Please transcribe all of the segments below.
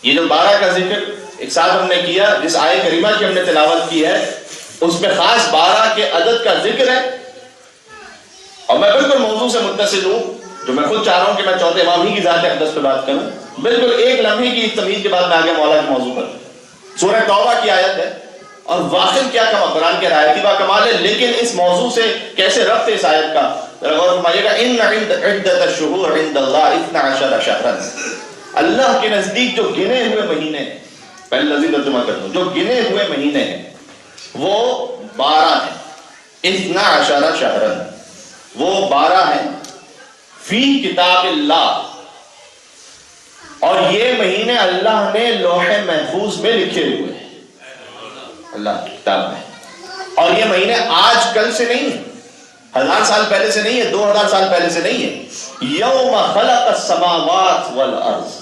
یہ جو 12 کا ذکر ایک ساتھ ہم نے کیا، جس آیت کریمہ کی ہم نے تلاوت کی ہے اس میں خاص 12 کے عدد کا ذکر ہے، اور میں بالکل موضوع سے متصل ہوں، جو میں خود چاہ رہا ہوں کہ میں چوتھے امام ہی کی ذات اقدس پہ بات کروں، بالکل ایک لمحے کی تمہید کے بعد میں آگے مولا کے موضوع پر۔ سورہ توبہ کی آیت ہے، اور واقعی کیا قرآن کے آیت با کمال ہے، لیکن اس موضوع سے کیسے ربط ہے اس آیت کا، غور فرمائیے گا۔ ان عدت الشہور عند اللہ 12 شہرا، اللہ کے نزدیک جو گنے ہوئے مہینے ہیں، پہلے لفظ ترجمہ کر دوں، جو گنے ہوئے مہینے ہیں وہ 12 ہیں، 12 شہرا، وہ 12 ہیں فی کتاب اللہ، اور یہ مہینے اللہ نے لوح محفوظ میں لکھے ہوئے ہیں، اللہ کی کتاب میں۔ اور یہ مہینے آج کل سے نہیں ہے، 1000 سال پہلے سے نہیں ہے، 2000 سال پہلے سے نہیں ہے، یوم خلق السماوات والارض،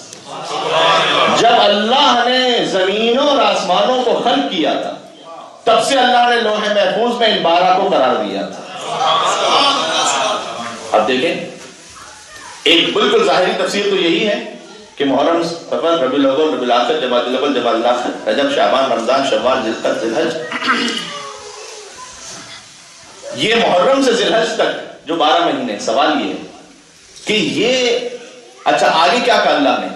جب اللہ نے زمینوں اور آسمانوں کو خلق کیا تھا تب سے اللہ نے لوح محفوظ میں ان 12 کو قرار دیا تھا۔ اب دیکھیں، ایک بالکل ظاہری تفسیر تو یہی ہے کہ محرم، صفر، ربیع الاول، ربیع الاخر، جمادی الاول، جمادی الاخر، رجب، شعبان، رمضان، شوال، ذی القعدہ، ذی الحج، یہ محرم سے ذی الحج تک جو 12 مہینے، سوال یہ ہے کہ یہ اچھا آگے کیا کہا اللہ نے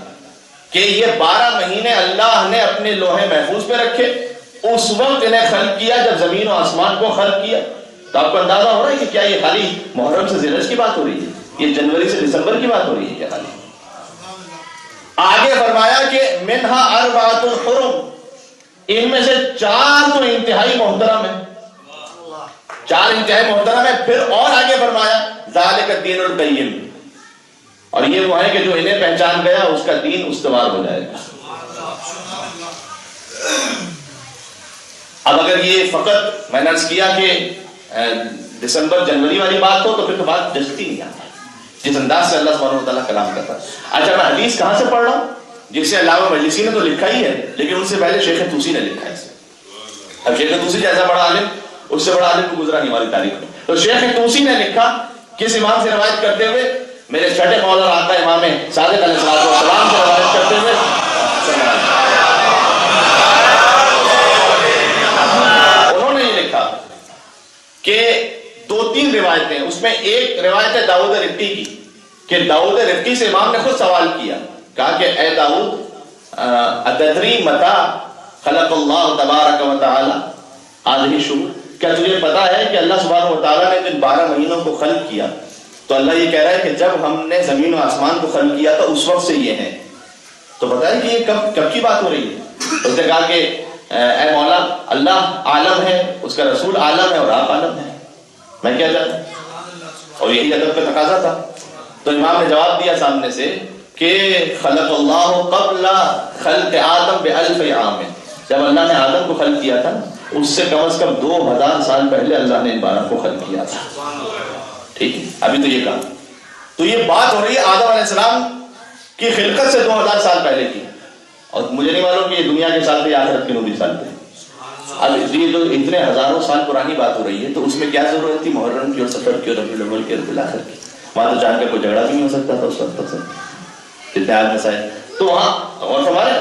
کہ یہ 12 مہینے اللہ نے اپنے لوح محفوظ پہ رکھے، اس وقت انہیں خلق کیا جب زمین و آسمان کو خلق کیا۔ تو آپ کو اندازہ ہو رہا ہے کہ کیا یہ خالی محرم سے ذی الحج کی بات ہو رہی ہے، یہ جنوری سے دسمبر کی بات ہو رہی ہے کیا خالی؟ آگے فرمایا کہ منہا اربعۃ حرم، ان میں سے 4 تو انتہائی محترم ہیں، 4 انتہائی محترم ہیں۔ پھر اور آگے فرمایا ذالک الدین القیم، اور یہ وہ ہے کہ جو انہیں پہچان گیا اس کا دین استوار ہو جائے گا۔ اب اگر یہ فقط میں نے عرض کیا کہ دسمبر جنوری والی بات ہو تو پھر تو بات جچتی نہیں آتی جس انداز سے اللہ سبحانہ و تعالیٰ کلام کرتا ہے۔ اچھا میں حدیث کہاں سے پڑھ رہا ہوں؟ جس سے علامہ مجلسی نے تو لکھا ہی ہے، لیکن ان سے پہلے شیخ طوسی نے لکھا ہے اسے۔ اب شیخ طوسی جیسا بڑا عالم، اس سے بڑا عالم کو گزرا نہیں ہماری تاریخ میں۔ تو شیخ طوسی نے لکھا کس امام سے روایت کرتے ہوئے؟ میرے چھٹے مولا آقا امام صادق علیہ السلام سے روایت کرتے ہوئے انہوں نے یہ لکھا کہ 2-3 روایتیں، اس میں ایک روایت ہے داؤد رفتی کی، کہ داؤد رفتی سے امام نے خود سوال کیا، کہا کہ اے داؤد اتدری متی خلق اللہ تبارک و تعالی هذه الشهور، کیا تجھے پتا ہے کہ اللہ سبحانہ و تعالیٰ نے جن 12 مہینوں کو خلق کیا؟ تو اللہ یہ کہہ رہا ہے کہ جب ہم نے زمین و آسمان کو خلق کیا تھا اس وقت سے یہ ہیں۔ تو بتائیں کہ یہ کب کی بات ہو رہی ہے؟ اس نے کہا کہ اے مولا اللہ عالم ہے، اس کا رسول عالم ہے، اور آپ عالم ہیں، میں کیا جانتا؟ اور یہی ادب کا تقاضا تھا۔ تو امام نے جواب دیا سامنے سے کہ خلق اللہ قبل خلق آدم ب1000 عام، جب اللہ نے آدم کو خلق کیا تھا اس سے کم از کم 2000 سال پہلے اللہ نے ان 12 کو خلق کیا تھا۔ ٹھیک ہے، ابھی تو یہ کہا، تو یہ بات ہو رہی ہے آدم علیہ السلام کی خلقت سے 2000 سال پہلے کی، اور مجھے نہیں معلوم کہ یہ دنیا کے سال تھے یا آخرت کے نوری سال تھے۔ اب یہ جو اتنے ہزاروں سال پرانی بات ہو رہی ہے تو اس میں کیا ضرورت تھی محرم کی اور سفر کی اور ربیع الاول کی اور ربیع الاخر کی؟ وہاں تو جان کا کوئی جھگڑا بھی نہیں ہو سکتا تھا اس وقت تک سے، کتنے آدمی مسائل تو وہاں۔ اور ہمارے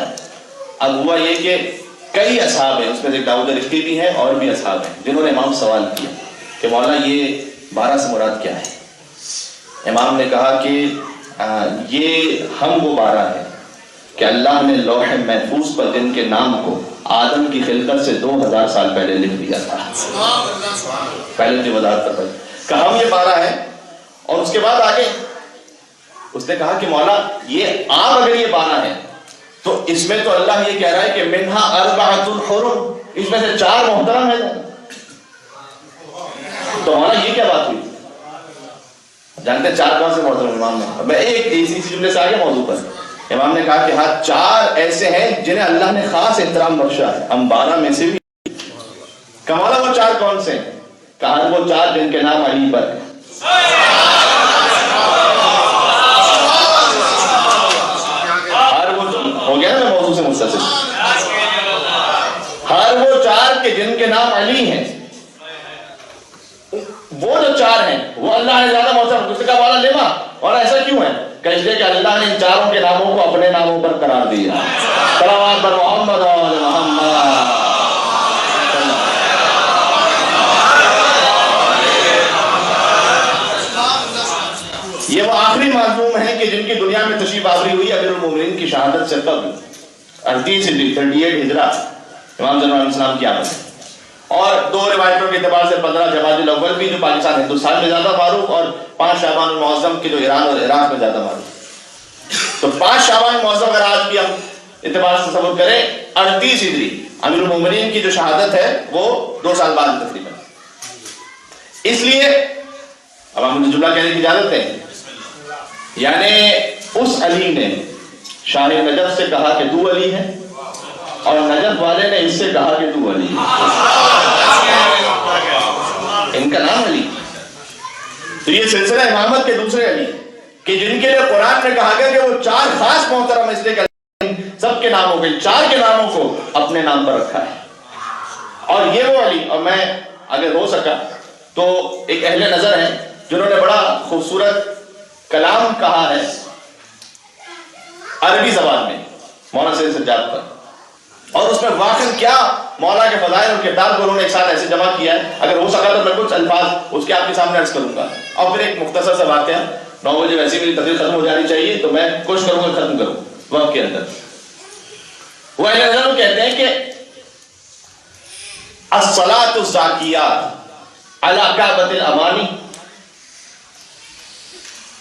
اب ہوا یہ کہ کئی اصحاب ہیں، اس میں سے داؤد رفتی بھی ہیں اور بھی اصحاب ہیں جنہوں نے امام سوال کیا کہ مولا یہ 12 سے مراد کیا ہے؟ امام نے کہا کہ یہ ہم وہ 12 ہیں کہ اللہ نے لوح محفوظ پر جن کے نام کو آدم کی خلقت سے 2000 سال پہلے لکھ دیا تھا۔ پہلے جو وضاحت کر کہ ہم یہ 12 ہیں، اور اس کے بعد آگے اس نے کہا کہ مولا یہ آپ اگر یہ 12 ہیں تو اس میں تو اللہ یہ کہہ رہا ہے کہ منہا اربعۃ حرم، اس میں سے 4 محترم ہیں۔ تو مولا یہ کیا بات ہوئی؟ جانتے ہیں 4 کون سے محترم؟ امام نے میں ایک اسی جملے سے آگے موضوع پر امام نے کہا کہ ہاں 4 ایسے ہیں جنہیں اللہ نے خاص احترام بخشا ہے، ہم 12 میں سے بھی۔ کمالا وہ 4 کون سے ہیں؟ کہا وہ 4 جن کے نام علی پر ہے۔ ہو گیا نا موضوع سے متصل، ہر وہ 4 کے جن کے نام علی ہیں، وہ جو 4 ہیں وہ اللہ نے زیادہ محترم۔ اس نے کہا والا لیما، اور ایسا کیوں ہے؟ کہ اس لیے کہ اللہ نے ان 4 کے ناموں کو اپنے ناموں پر قرار دیا۔ صلوات بر محمد و آل محمد. یہ وہ آخری معصوم ہیں کہ جن کی دنیا میں تشریف آوری ہوئی امیر المومنین کی شہادت سے قبل 38 ہجرہ امام زین علیہ السلام کی آمد ہے. اور دو روایتوں کے اعتبار سے 15 جمادی الاول بھی جو پاکستان ہندوستان میں زیادہ معروف، اور 5 شعبان المعظم کی جو ایران اور عراق میں زیادہ معروف. تو 5 شعبان المعظم اگر آج کی ہم اعتبار سے تصور کریں 38 ہجری امیر المومنین کی جو شہادت ہے وہ 2 سال بعد تقریباً. اس لیے اب ہم مجھے جملہ کہنے کی اجازت ہے، یعنی اس علی نے شاہ نجف سے کہا کہ تو علی ہے، اور نجف والے نے اس سے کہا کہ تو علی ہے. ان کا نام علی. تو یہ سلسلہ امامت کے دوسرے علی کہ جن کے لیے قرآن نے کہا گیا کہ وہ 4 خاص محترم اس لیے کہ سب کے ناموں کے 4 کے ناموں کو اپنے نام پر رکھا ہے. اور یہ وہ علی، اور میں اگر ہو سکا تو ایک اہل نظر ہیں جنہوں نے بڑا خوبصورت کلام کہا ہے عربی زبان میں مولانا سید سجاد پر، اور اس میں واقعا کیا مولا کے فضائل اور کردار کو انہوں نے ایک ساتھ ایسے جمع کیا ہے. اگر ہو سکا تو میں کچھ الفاظ اس کے آپ کے سامنے عرض کروں گا، اور پھر ایک مختصر سا واقعہ. 9 بجے ویسے میری تقریر ختم ہو جانی چاہیے، تو میں کوشش کروں گا ختم کروں وقت کے اندر. وہ اہل نظر کہتے ہیں کہ الصلاۃ الزاکیات علی کعبۃ الامانی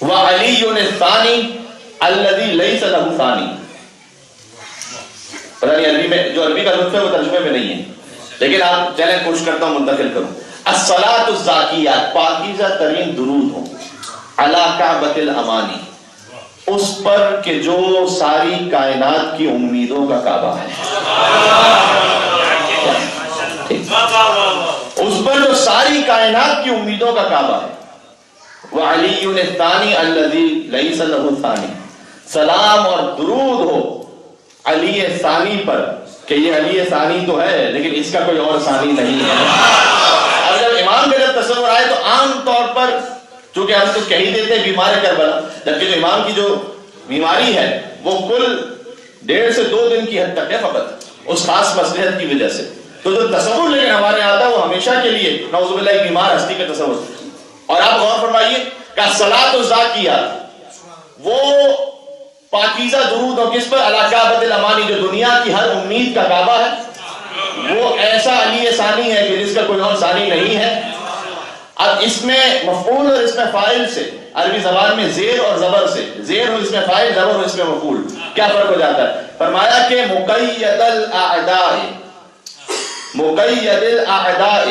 وعلی الثانی الذی لیس لہ ثانی. پتہ نہیں عربی میں جو عربی کا لفظ ہے وہ ترجمے میں نہیں ہے، لیکن آپ چلیں کوشش کرتا ہوں منتقل کروں. الصلاۃ الزاکیات پاکیزہ ترین درود ہوں علی کعبۃ الامانی اس پر کہ جو ساری کائنات کی امیدوں کا کعبہ ہے. اس پر جو ساری کائنات کی امیدوں کا کعبہ ہے. وعلی الثانی الذی لیس لہ ثانی، سلام اور درود ہو علی ثانی پر کہ یہ علی ثانی تو ہے لیکن اس کا کوئی اور ثانی نہیں ہے. اب جب امام کا جب تصور آئے تو عام طور پر چونکہ ہم تو کہہ دیتے ہیں بیمار کربلا، جبکہ جو امام کی جو بیماری ہے وہ کل 1.5 سے 2 دن کی حد تک ہے فقط اس خاص مصلحت کی وجہ سے. تو جو تصور لیکن ہمارے آتا ہے وہ ہمیشہ کے لیے نعوذ باللہ ایک بیمار ہستی کا تصور. اور آپ غور فرمائیے کہ الصلاۃ الزاکیات وہ پاکیزہ درود ہو کس پر؟ علی کعبۃ الامانی، جو دنیا کی ہر امید کا کعبہ ہے. وہ ایسا علی ثانی ہے کہ جس کا کوئی اور ثانی نہیں ہے. اب اس میں مفعول اور اس میں فاعل سے عربی زبان میں زیر اور زبر سے، زیر ہو اس میں فاعل، زبر ہو اس میں مفعول، کیا فرق ہو جاتا ہے؟ فرمایا کہ مقید الاعداء، مقید الاعداء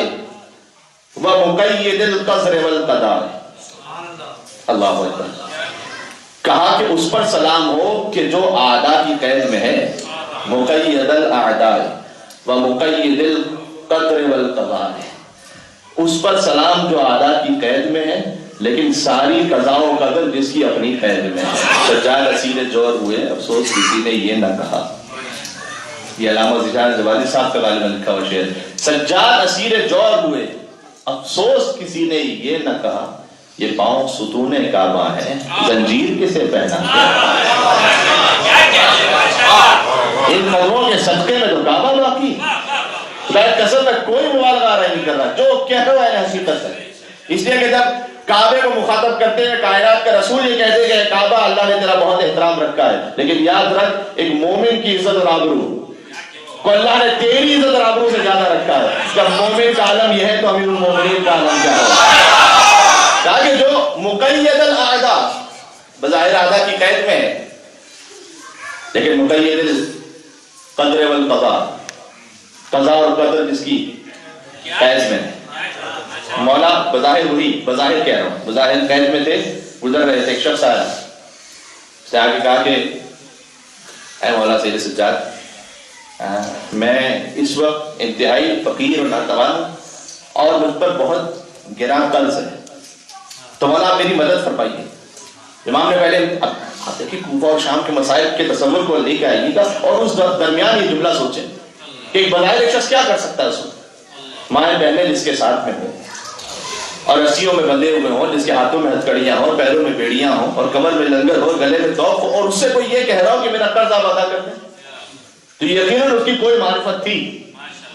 ومقید القصر والقضاء. اللہ اکبر. کہا کہ اس پر سلام ہو کہ جو اعداء کی قید میں ہے، مقید الاعداء ومقید القدر والقضاء، اس پر سلام جو اعداء کی قید میں ہے لیکن ساری قضاء و قدر جس کی اپنی قید میں ہے. سجاد اسیر جور ہوئے، افسوس کسی نے یہ نہ کہا. یہ علامہ ذیشان زبادی صاحب کا غالباً لکھا ہوا شعر. سجاد اسیر جور ہوئے، افسوس کسی نے یہ نہ کہا، یہ پاؤں ستون کعبہ ہے، زنجیر کسے پہنا. ان قدموں کے صدقے میں تو کعبہ باقی. بیت قصد میں کوئی مبالغہ نہیں کر رہا، جو کہہ رہا ہے حقیقت ہے. اس لیے کہ جب کعبے کو مخاطب کرتے ہیں کائنات کا رسول یہ کہتے ہیں کہ کعبہ اللہ نے تیرا بہت احترام رکھا ہے، لیکن یاد رکھ ایک مومن کی عزت اور آبرو کو اللہ نے تیری عزت اور آبرو سے زیادہ رکھا ہے. جب مومن کا عالم یہ ہے تو امیر المومنین کا عالم کیا ہے؟ تاکہ جو مقید الاعداء بظاہر اعداء کی قید میں ہے لیکن مقید القدر والقضاء، قضاء اور قدر جس کی قید میں ہے. مولا بظاہر وہی، بظاہر کہہ رہا ہوں، بظاہر قید میں تھے، گزر رہے تھے. ایک شخص آیا، اس سے آگے کہا کہ اے مولا سید سجاد، میں اس وقت انتہائی فقیر اور ناتوان اور مجھ پر بہت گراں قرض ہے، تو مولا آپ میری مدد فرمائیے. امام نے پہلے آپ دیکھیں کوفہ اور شام کے مسائل کے تصور کو لے کے آئیے گا اور اس درمیان یہ جملہ سوچیں کہ ایک بظاہر ایک شخص کیا کر سکتا ہے. اس وقت مائیں بہنیں جس کے ساتھ میں ہوں اور رسیوں میں بندھے ہوئے ہوں، جس کے ہاتھوں میں ہتھکڑیاں ہوں، پیروں میں بیڑیاں ہوں اور کمر میں لنگر ہو، گلے میں توف ہو، اور اس سے کوئی یہ کہہ رہا ہو کہ میرا قرض آپ ادا کر دیں. تو یقیناً اس کی کوئی معرفت تھی،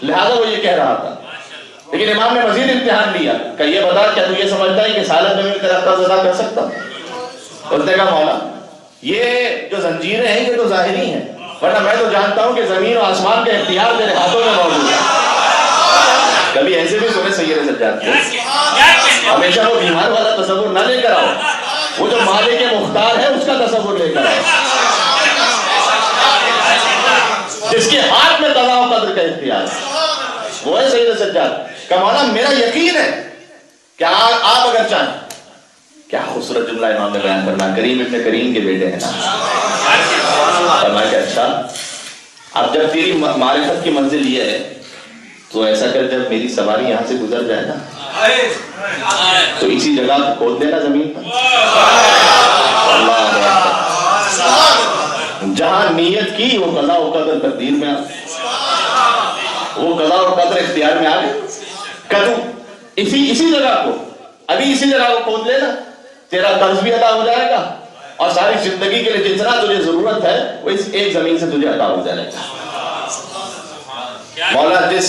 لہذا وہ یہ کہہ رہا تھا. لیکن امام نے مزید امتحان لیا کہ یہ بتا کیا تو یہ سمجھتا ہے کہ سالت میں بھی تیرا قرض ادا کر سکتا؟ اس نے کہا مولا یہ جو زنجیریں ہیں یہ تو ظاہری ہیں، ورنہ میں تو جانتا ہوں کہ زمین و آسمان کا اختیار تیرے ہاتھوں میں موجود ہے. کبھی ایسے بھی سنے سید سجاد کو ہمیشہ وہ بیمار والا تصور نہ لے کر آؤ، وہ جو مالک مختار ہے اس کا تصور لے کر آؤ، جس کے ہاتھ میں قضاء و قدر کا اختیار ہے، وہ ہے سید سجاد کہ مولا میرا یقین ہے کہ آپ اگر چاہیں. کیا خوبصورت جملہ امام نے بیان کرنا، کریم ابن کریم کے بیٹے ہیں نا. فرمایا کہ اچھا اب جب تیری معرفت کی منزل یہ ہے تو ایسا کر جب میری سواری یہاں سے گزر جائے نا تو اسی جگہ کو کھود دینا زمین پر. جہاں نیت کی وہ قضاء و قدر تقدیر میں وہ قضاء و قدر اختیار میں آ گئے. کدو اسی جگہ کو ابھی اسی جگہ کو کھود لینا، تیرا قرض بھی ادا ہو جائے گا اور ساری زندگی کے لیے جتنا تجھے ضرورت ہے وہ اس ایک زمین سے تجھے عطا ہو جائے گا. مولا جس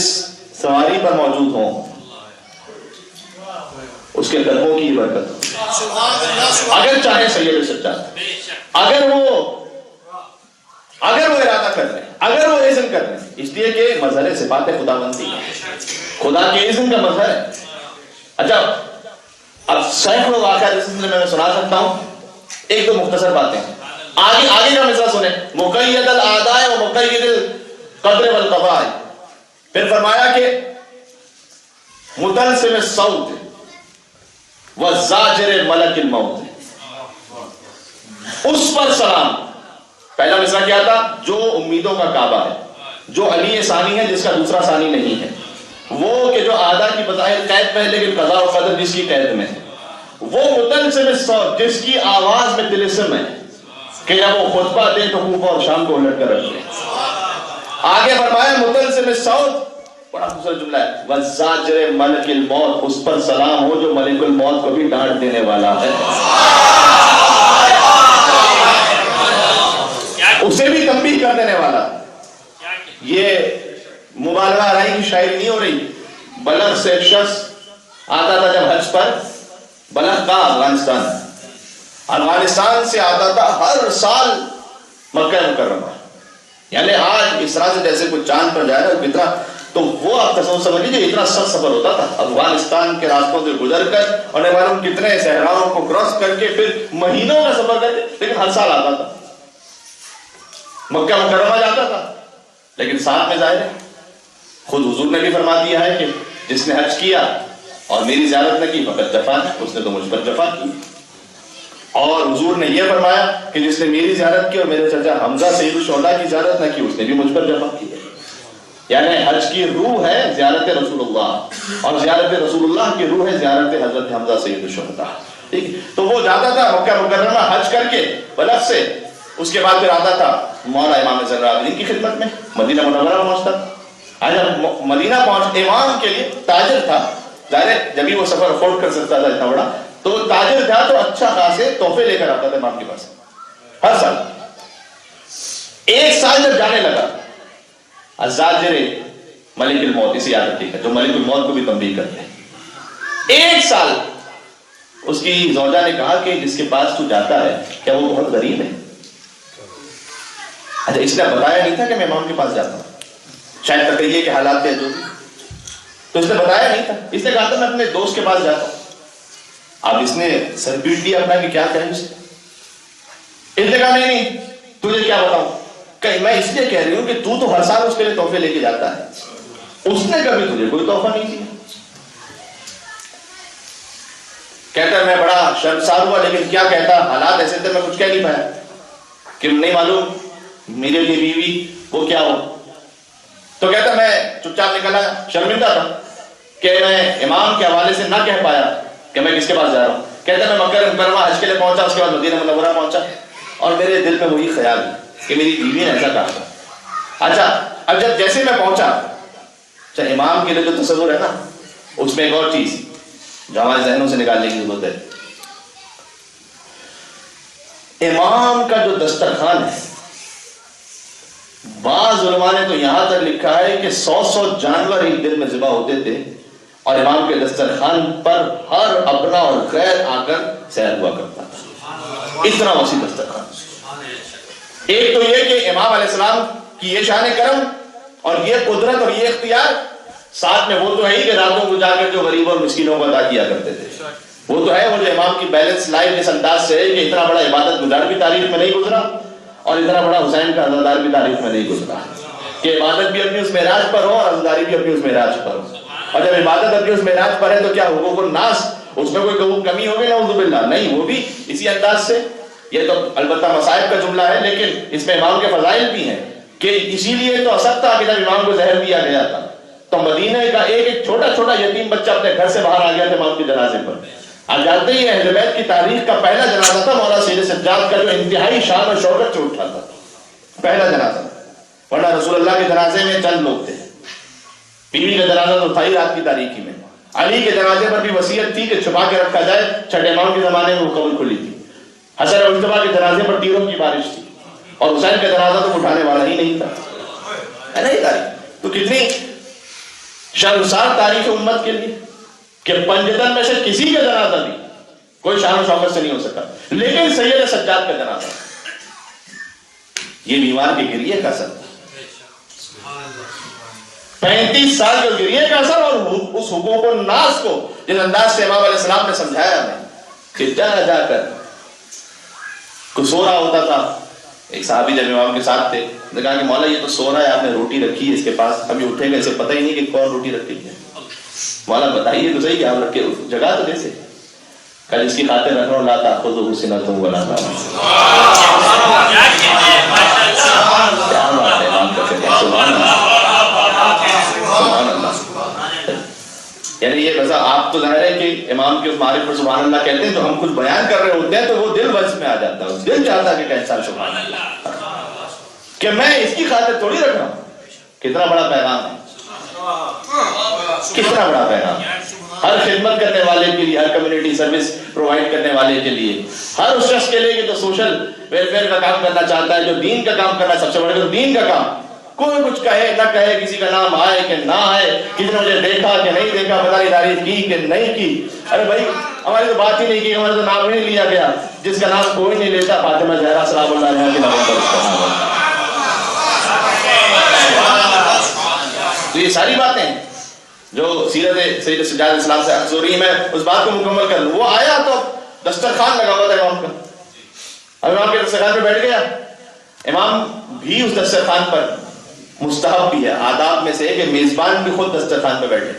سواری پر موجود ہوں اس کے قدموں کی برکت، اگر چاہے سید سجاد، اگر وہ ارادہ کر لیں، اگر وہ اذن کر لیں، اس لیے کہ مظہر صفات خداوندی ہے، خدا کے اذن کا مظہر ہے. اچھا اب سینکڑوں واقعات اس سلسلے میں سنا سکتا ہوں، ایک دو مختصر باتیں. آگے کا مصرع سنیں، مقید الاعداء و مقید القدر والقضاء. پھر فرمایا کہ متلسم الصوت والزاجر ملک الموت. اس پر سلام. پہلا مصرع کیا تھا؟ جو امیدوں کا کعبہ ہے، جو علی ثانی ہے جس کا دوسرا ثانی نہیں ہے، وہ کہ جو اعداء کی بظاہر قید میں ہے لیکن قضاء و قدر جس کی قید میں ہے، وہ متلسم الصوت جس کی آواز میں طلسم ہے کہ جب وہ خطبہ دے تو کوفہ اور شام کو الٹ کر رکھ لے. آگے فرمایا متلسم الصوت، بڑا خوبصورت جملہ ہے، والزاجر ملک الموت، اس پر سلام ہو جو ملک الموت کو بھی ڈانٹ دینے والا ہے، اسے بھی تنبیہ کر دینے والا. یہ مبالغہ آرائی کی شاعری نہیں ہو رہی. بلغ سے ایک شخص آتا تھا جب حج پر، بلغ کا افغانستان سے آتا تھا ہر سال مکہ مکرمہ. یعنی آج اس طرح سے جیسے کوئی چاند پر جائے گا کتنا، تو وہ آپ تصور سمجھ لیجیے اتنا سخت سفر ہوتا تھا افغانستان کے راستوں سے گزر کر اور نہ معلوم کتنے صحراؤں کو کراس کر کے پھر مہینوں کا سفر کر کے، لیکن ہر سال آتا تھا مکہ مکرمہ جاتا تھا. لیکن ساتھ میں ظاہر ہے خود حضور نے بھی فرما دیا ہے کہ جس نے حج کیا اور میری زیارت نہ کی فقط جفا ہے، اس نے تو مجھ پر جفا کی. اور حضور نے یہ فرمایا کہ جس نے میری زیارت کی اور میرے چچا حمزہ سید الشہداء کی زیارت نہ کی اس نے بھی مجھ پر جفا کی. یعنی حج کی روح ہے زیارت رسول اللہ اور زیارت رسول اللہ کی روح ہے زیارت حضرت حمزہ سید الشہداء. ٹھیک، تو وہ جاتا تھا مکہ مکرمہ حج کر کے بلغ سے، اس کے بعد پھر آتا تھا مولا امام زین العابدین کی خدمت میں مدینہ منورہ پہنچتا. جب مدینہ پہنچ، امام کے لیے تاجر تھا، ظاہر جب بھی وہ سفر افورڈ کر سکتا تھا اتنا بڑا، تو تاجر تھا تو اچھا خاصے تحفے لے کر آتا تھا امام کے پاس ہر سال. ایک سال جب جانے لگا، الزاجر ملک الموت، اسی عادت ہے جو ملک الموت کو بھی تنبیہ کرتے ہیں. ایک سال اس کی زوجہ نے کہا کہ جس کے پاس تو جاتا ہے کیا وہ بہت غریب ہے؟ اچھا اس نے بتایا نہیں تھا کہ میں امام کے پاس جاتا ہوں، شاید تقریے کے حالات تھے جو بھی، تو اس نے بتایا نہیں تھا. اس نے کہا تھا میں اپنے دوست کے پاس جاتا ہوں. اب اس نے سر پیٹ دیا اپنا کہ کیا کہیں اسے. اس نے کہا نہیں تجھے کیا بتاؤں، کہ میں اس لیے کہہ رہی ہوں کہ تو ہر سال اس کے لیے تحفے لے کے جاتا ہے، اس نے کبھی تجھے کوئی تحفہ نہیں دیا. کہتا ہے میں بڑا شرمسار ہوا لیکن کیا کہتا، حالات ایسے تھے میں کچھ کہہ نہیں پایا کہ نہیں معلوم میرے لیے بیوی وہ کیا ہو. تو کہتا میں چپ چاپ نکلا، شرمندہ تھا کہ میں امام کے حوالے سے نہ کہہ پایا کہ میں کس کے پاس جا رہا ہوں. کہتا میں مکہ مکرمہ حج کے لیے پہنچا، اس کے بعد مدینہ منورہ پہنچا اور میرے دل میں وہی خیال کہ میری بیوی نے ایسا کہا تھا. اچھا اب جب جیسے میں پہنچا، چاہے امام کے لیے جو تصور ہے نا، اس میں ایک اور چیز جو ہمارے ذہنوں سے نکالنے کی ضرورت ہے. امام کا جو دسترخوان ہے بعض علماء نے تو یہاں تک لکھا ہے کہ 100 جانور ایک دن میں ذبح ہوتے تھے اور امام کے دسترخوان پر ہر اپنا اور غیر آ کر سیر ہوا کرتا تھا. اتنا وسیع دسترخوان. ایک تو یہ کہ امام علیہ السلام کی یہ شان کرم اور یہ قدرت اور یہ اختیار، ساتھ میں وہ تو ہے ہی کہ راتوں کو جا کر جو غریبوں اور مسکینوں کو عطا کیا کرتے تھے. وہ تو ہے وہ جو امام کی بیلنس لائف اس انداز سے ہے کہ اتنا بڑا عبادت گزار بھی تاریخ میں نہیں گزرا اور اتنا بڑا حسین کا عزادار بھی تاریخ میں نہیں گزرا کہ عبادت بھی اپنی اس معراج پر ہو اور عزاداری بھی اپنی اس معراج پر ہو. اور جب عبادت اپنی اس معراج پر ہے تو کیا حقوق الناس اس میں کوئی کمی ہوگی؟ نعوذ باللہ نہیں، وہ بھی اسی انداز سے. یہ تو البتہ مصائب کا جملہ ہے لیکن اس میں امام کے فضائل بھی ہیں کہ اسی لیے تو اثر تھا کہ جب امام کو زہر دیا گیا تھا تو مدینہ کا ایک چھوٹا چھوٹا یتیم بچہ اپنے گھر سے باہر آ گیا تھا امام کے جنازے پر. آپ جانتے ہی اہل بیت کی تاریخ کا پہلا جنازہ تھا مولا سید سجاد کا جو انتہائی شان اور شوکت سے اٹھا تھا، پہلا جنازہ. ورنہ رسول اللہ کے جنازے میں چند لوگ تھے. بیوی کا جنازہ تو تھا ہی رات کی تاریخی میں. علی کے جنازے پر بھی وصیت تھی کہ چھپا کے رکھا جائے، چھٹے امام کے زمانے میں وہ قبر کھلی تھی. حسن اور مجتبیٰ کے جنازے پر تیروں کی بارش تھی اور حسین کا جنازہ تو اٹھانے والا ہی نہیں تھا. ہے نا یہ تاریخ؟ تو کتنی شرمسار تاریخ امت کے لیے کہ پنجتن میں سے کسی کا جنازہ بھی کوئی شان و شوکت سے نہیں ہو سکا. لیکن سید سجاد کا جنازہ یہ بیمار کے گریے کا اثر تھا. 35 سال کے گریے کا اثر اور اس حقوق الناس کو جس انداز سے امام علیہ السلام نے سمجھایا ہمیں کہ جا کر کوئی سو رہا ہوتا تھا. ایک صحابی جب امام کے ساتھ تھے نے کہا کہ مولا یہ تو سو رہا ہے، آپ نے روٹی رکھی ہے اس کے پاس، ابھی اٹھے گا، اسے پتہ ہی نہیں کہ کون روٹی رکھی ہے. مولا بتائیے تو صحیح کہ آپ رکھے جگہ تو جیسے کل اس کی خاطر رکھ رہا ہوں، لا تأخذہ سنۃ ولا نوم. کیا بات ہے امام کا کہنا، سبحان اللہ سبحان اللہ. یعنی یہ بس آپ تو ظاہر ہے کہ امام کے اس معرف پر سبحان اللہ کہتے ہیں تو ہم کچھ بیان کر رہے ہوتے ہیں تو وہ دل وجہ میں آ جاتا ہے، دل چاہتا ہے کہ انسان سبحان اللہ کہ میں اس کی خاطر تھوڑی رکھ رہا ہوں. کتنا بڑا پیغام ہے، کتنا بڑا پیغام. ہر خدمت کرنے والے کے لیے، ہر کمیونٹی سروس پرووائڈ کرنے والے کے لیے، ہر اس شخص کے لیے کہ جو سوشل ویلفیئر کا کام کرنا چاہتا ہے، جو دین کا کام کرنا ہے، سب سے بڑے دین کا کام. کوئی کچھ کہے نہ کہے، کسی کا نام آئے کہ نہ آئے، کسی نے مجھے دیکھا کہ نہیں دیکھا، پتہ نہیں تعریف کی کہ نہیں کی. ارے بھائی ہماری تو بات ہی نہیں کی، ہمارا تو نام ہی نہیں لیا گیا. جس کا نام کوئی نہیں لیتا فاطمہ زہرا سلام اللہ علیہا کے نام پر اس کا نام ہے. تو یہ ساری باتیں جو سیرت سید سجاد علیہ السلام سے اخذ ہو رہی ہے، میں اس بات کو مکمل کر لوں. وہ آیا تو دسترخوان لگا ہوا تھا امام کا، اب امام کے دسترخوان پہ بیٹھ گیا. امام بھی اس دسترخوان پر مستحب بھی ہے، آداب میں سے کہ میزبان بھی خود دسترخوان پہ بیٹھے،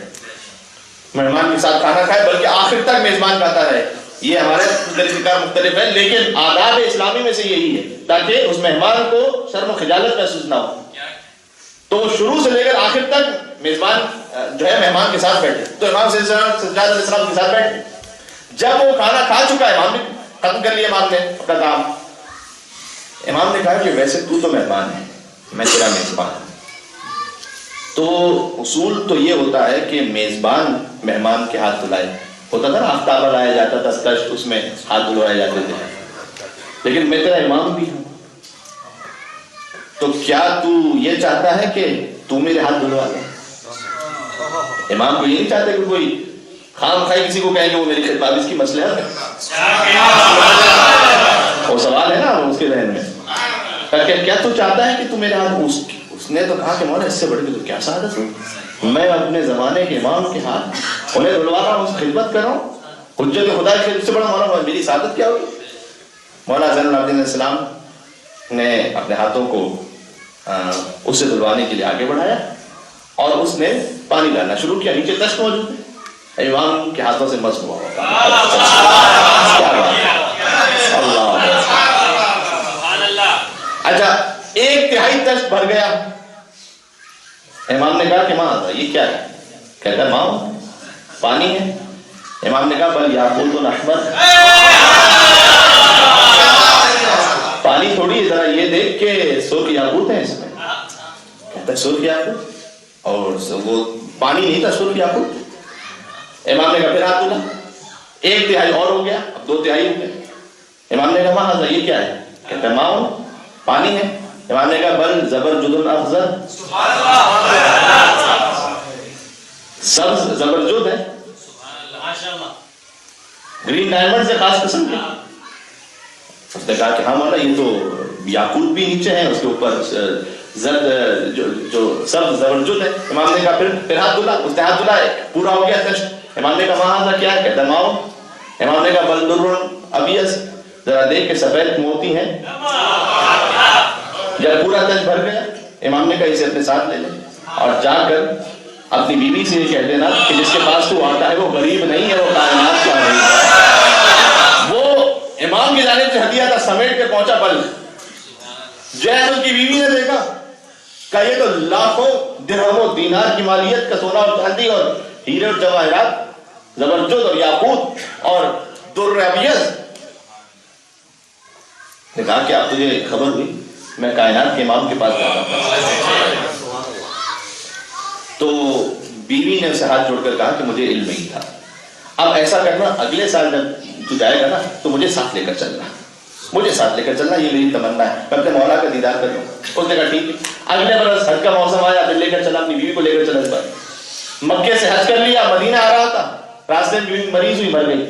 مہمان کے ساتھ کھانا کھائے، بلکہ آخر تک میزبان کھاتا رہے. یہ ہمارے طریقہ مختلف ہے لیکن آداب اسلامی میں سے یہی ہے تاکہ اس مہمان کو شرم و خجالت محسوس نہ ہو. تو شروع سے لے کر آخر تک میزبان جو ہے مہمان کے ساتھ بیٹھے. تو امام سجاد علیہ السلام کے ساتھ بیٹھے. جب وہ کھانا کھا چکا ہے، امام نے ختم کر لیا امام نے اپنا کام. امام نے کہا کہ ویسے تو مہمان ہے، میں تیرا میزبان ہوں. تو اصول تو یہ ہوتا ہے کہ میزبان مہمان کے ہاتھ دھلائے. ہوتا تھا نا آفتابہ لایا جاتا تھا، اس میں ہاتھ دھلوائے جاتے تھے. لیکن میں تیرا امام بھی ہوں، تو کیا تو یہ چاہتا ہے کہ تو میرے ہاتھ دھلوا لے؟ امام کو یہ نہیں چاہتے کہ کوئی خام خائی کسی کو کہیں کہ وہ میری خدمت، اس کی مصلحت ہے. وہ سوال ہے نا اس کے ذہن میں، کیا تو چاہتا ہے کہ تو میرے ہاتھ؟ اس نے تو کہا کہ مولا اس سے بڑھ کے تو کیا سعادت ہے، میں اپنے زمانے کے امام کے ہاتھ انہیں دھلوا رہا ہوں، اس خدمت کر رہا ہوں، حجت خدا کی خدمت سے بڑا مولا میری سعادت کیا ہوگی. مولا زین العابدین علیہ السلام نے اپنے ہاتھوں کو اس سے دھلوانے کے لیے آگے بڑھایا اور اس نے پانی ڈالنا شروع کیا. نیچے تشت موجود ہے، امام کے ہاتھوں سے مس ہوا. اچھا ایک تہائی تشت بھر گیا. امام نے کہا کہ ماں یہ کیا ہے؟ کہتا ہے ماں پانی ہے. امام نے کہا بل یاقوت احمر، پانی تھوڑی ہے، ذرا یہ دیکھ کے سرخ یاقوت ہے اس میں. کہتا ہے سرخ یاقوت؟ اور وہ پانی نہیں تھا، سرخ یاقوت. امام نے کہا پھر ہاتھ دھلا. ایک تہائی اور ہو گیا، اب 2 تہائی ہو گئے. امام نے کہا ماں یہ کیا ہے؟ کہتا ہے ماں پانی ہے. امام نے کہا بل زبرجد افضل، سبز زبرجد ہے، گرین ڈائمنڈ سے خاص قسم کے. اس نے کہا کہ ہاں مولا یہ تو یاقوت بھی نیچے ہیں، اس کے اوپر زرد جو سبز زبرجد ہے. امام نے کہا پھر ہاتھ دھلا. اس نے ہاتھ دھلا، پورا ہو گیا کشت. امام نے کہا وہاں کیا ہے؟ کہتا ماؤ. امام نے کہا بل در ابیض، ذرا دیکھ کے سفید موتی ہیں. جب پورا تج بھر گیا امام نے کہا اسے اپنے ساتھ لے لے اور جا کر اپنی بیوی سے یہ کہہ دینا کہ جس کے پاس تو آتا ہے وہ غریب نہیں ہے، وہ کائنات کا غریب ہے. وہ امام کی جانب سے ہدیہ تھا، سمیٹ کے پہنچا بل. جیسے اس کی بیوی نے دیکھا کہ یہ تو لاکھوں درہم و دینار کی مالیت کا سونا اور چاندی اور ہیرے اور جواہرات، زبرجد اور یاقوت اور در ابیض. نے کہا کہ آپ تجھے خبر ہوئی میں کائنات کے امام کے پاس جاتا تھا. تو بیوی نے اسے ہاتھ جوڑ کر کہا کہ مجھے علم نہیں تھا. اب ایسا کرنا اگلے سال جب تو جائے گا نا تو مجھے ساتھ لے کر چلنا، مجھے ساتھ لے کر چلنا، یہ میری تمنا ہے، میں اپنے مولا کا دیدار کر لوں. اس نے کہا ٹھیک ہے. اگلے برس حج کا موسم آیا، پھر لے کر چلا، اپنی بیوی کو لے کر چلا. اس بار مکے سے حج کر لیا، مدینہ آ رہا تھا، راستے میں بیوی مریض ہوئی، مر گئی.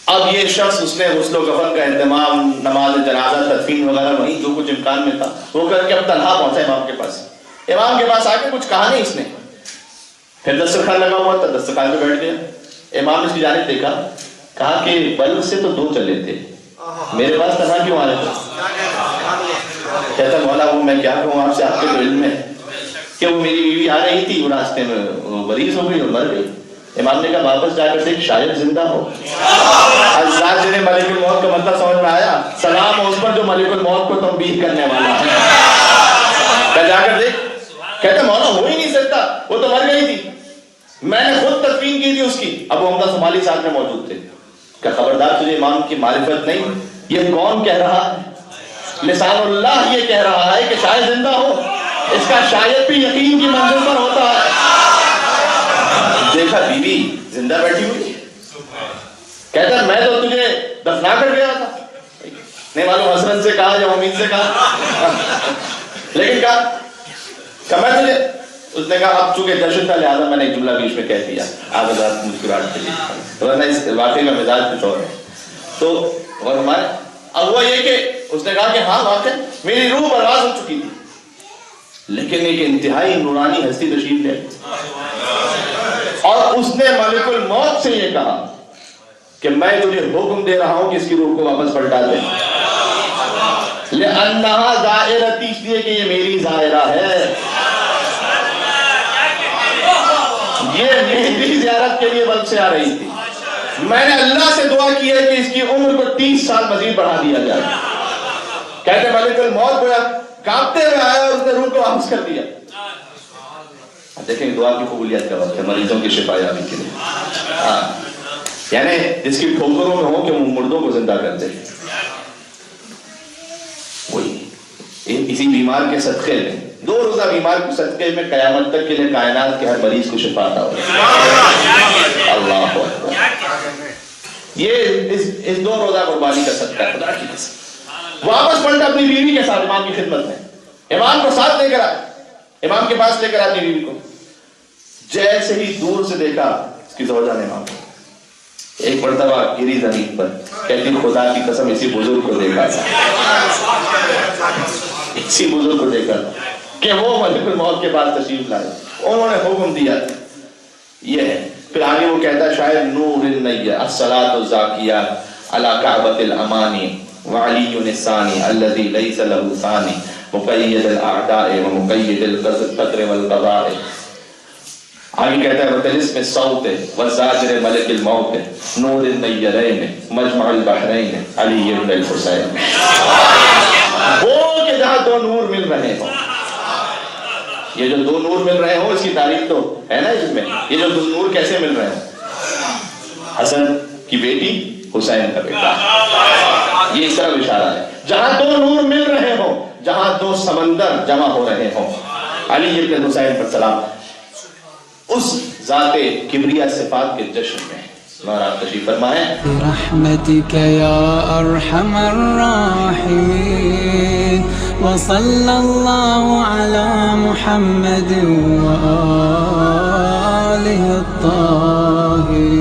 اب یہ شخص اس نے غسل و کفن کا اہتمام، نماز جنازہ، تدفین وغیرہ وہیں جو کچھ امکان میں تھا وہ کر کے اب تنہا پہنچا امام کے پاس. امام کے پاس آ کے کچھ کہا نہیں اس نے. پھر دسترخوان لگا ہوا تھا، دسترخوان پہ بیٹھ گیا. امام نے اس کی جانب دیکھا، کہا کہ بل سے تو دو چلے تھے، میرے پاس تنہا کیوں آ رہے تھے؟ کہتا مولا وہ میں کیا کہوں آپ سے، آپ کے تو علم ہے کہ وہ میری بیوی آ رہی تھی، وہ راستے میں مریض ہو گئی اور مر گئی. امام نے کہا واپس جا کر دیکھ شاید زندہ ہو. حضرات جنہیں ملک الموت کا مطلب سمجھ میں آیا، سلام اس پر جو ملک الموت کو تنبیہ کرنے والا ہے. کہ جا کر دیکھ. کہتا مولا ہو ہی نہیں سکتا، وہ تو مر گئی تھی، میں نے خود تدفین کی تھی اس کی. ابو حمزہ صومالی ساتھ میں موجود تھے. کہ خبردار تجھے امام کی معرفت نہیں، یہ کون کہہ رہا ہے؟ لسان اللہ یہ کہہ رہا ہے کہ شاید زندہ ہو. اس کا شاید بھی یقین کی منزل پر ہوتا ہے. دیکھا بیوی زندہ بیٹھی ہوئی. کہتا میں تو تجھے دفنا کر گیا تھا، نہیں معلوم حسرت سے کہا یا امید سے کہا، لیکن کہا میں تجھے. اس نے کہا اب چونکہ جشن تھا لہٰذا میں نے ایک جملہ بیچ میں کہہ دیا، آپ حضرات مسکراہٹ کے لیے، ورنہ اس واقعے کا مزاج کچھ اور ہے. تو اور ہمارے اب ہوا یہ کہ اس نے کہا کہ ہاں واقعی میری روح برباد ہو چکی تھی، لیکن ایک انتہائی نورانی ہستی تشریف لے اور اس نے ملک الموت سے یہ کہا کہ میں تجھے حکم دے رہا ہوں کہ اس کی روح کو واپس پلٹا دے. لِأَنَّهَا زَائِرَتِي، اس لیے کہ یہ میری زائرہ ہے، یہ میری زیارت کے لیے بلب سے آ رہی تھی. میں نے اللہ سے دعا کی ہے کہ اس کی عمر کو 30 سال مزید بڑھا دیا جائے. کہتے ملک الموت گویا کانپتے ہوئے آیا اور اس نے روح کو واپس کر دیا. دیکھیں دعا کی قبولیت کا وقت ہے مریضوں کی شفا یابی کے لیے. یعنی جس کی ٹھوکروں میں ہو کہ وہ مردوں کو زندہ کر دے. وہی اسی بیمار کے صدقے میں، 2 روزہ بیمار کے صدقے میں قیامت تک کے لیے کائنات کے ہر مریض کو شفا عطا ہو. اللہ اکبر. یہ اس 2 روزہ قربانی کا صدقہ ہے. خدا کی قسم واپس پلٹا اپنی بیوی کے ساتھ امام کی خدمت میں. امام کو ساتھ لے کر آئے، امام کے پاس لے کر آتی بیوی کو. جیسے ہی دور سے دیکھا اس کی زوجہ نے امام ایک مرتبہ گری زمین پر، کہتی خدا کی قسم اسی بزرگ کو دیکھا تھا، اسی بزرگ کو دیکھا تھا کہ وہ ملک الموت کے بعد تشریف لائے. انہوں نے حکم دیا یہ ہے. پھر آگے وہ کہتا شاید نور النیہ الصلاۃ الزاکیہ علی کعبۃ الامانی وعلی الثانی الذی لیس له ثانی مقید الاعداء ومقید القدر والقضاء. آگے کہتا ہے وتلسم الصوت وزاجر ملک الموت نور النیرین مجمع البحرین علی بن الحسین. وہ کہ جہاں 2 نور مل رہے ہوں، یہ جو 2 نور مل رہے ہوں اس کی تعریف تو ہے نا اس میں. یہ جو 2 نور کیسے مل رہے ہیں؟ حسن کی بیٹی حسین کا بیٹا، یہ اس طرح اشارہ ہے. جہاں 2 نور مل رہے ہوں، جہاں 2 سمندر جمع ہو رہے ہوں، علی ابن حسین پر سلام. اس ذات کبریا صفات کے جشن میں اور آپ تشریف فرمائیں. برحمتك يا أرحم الراحمين وصلى الله على محمد وآله الطاهرين.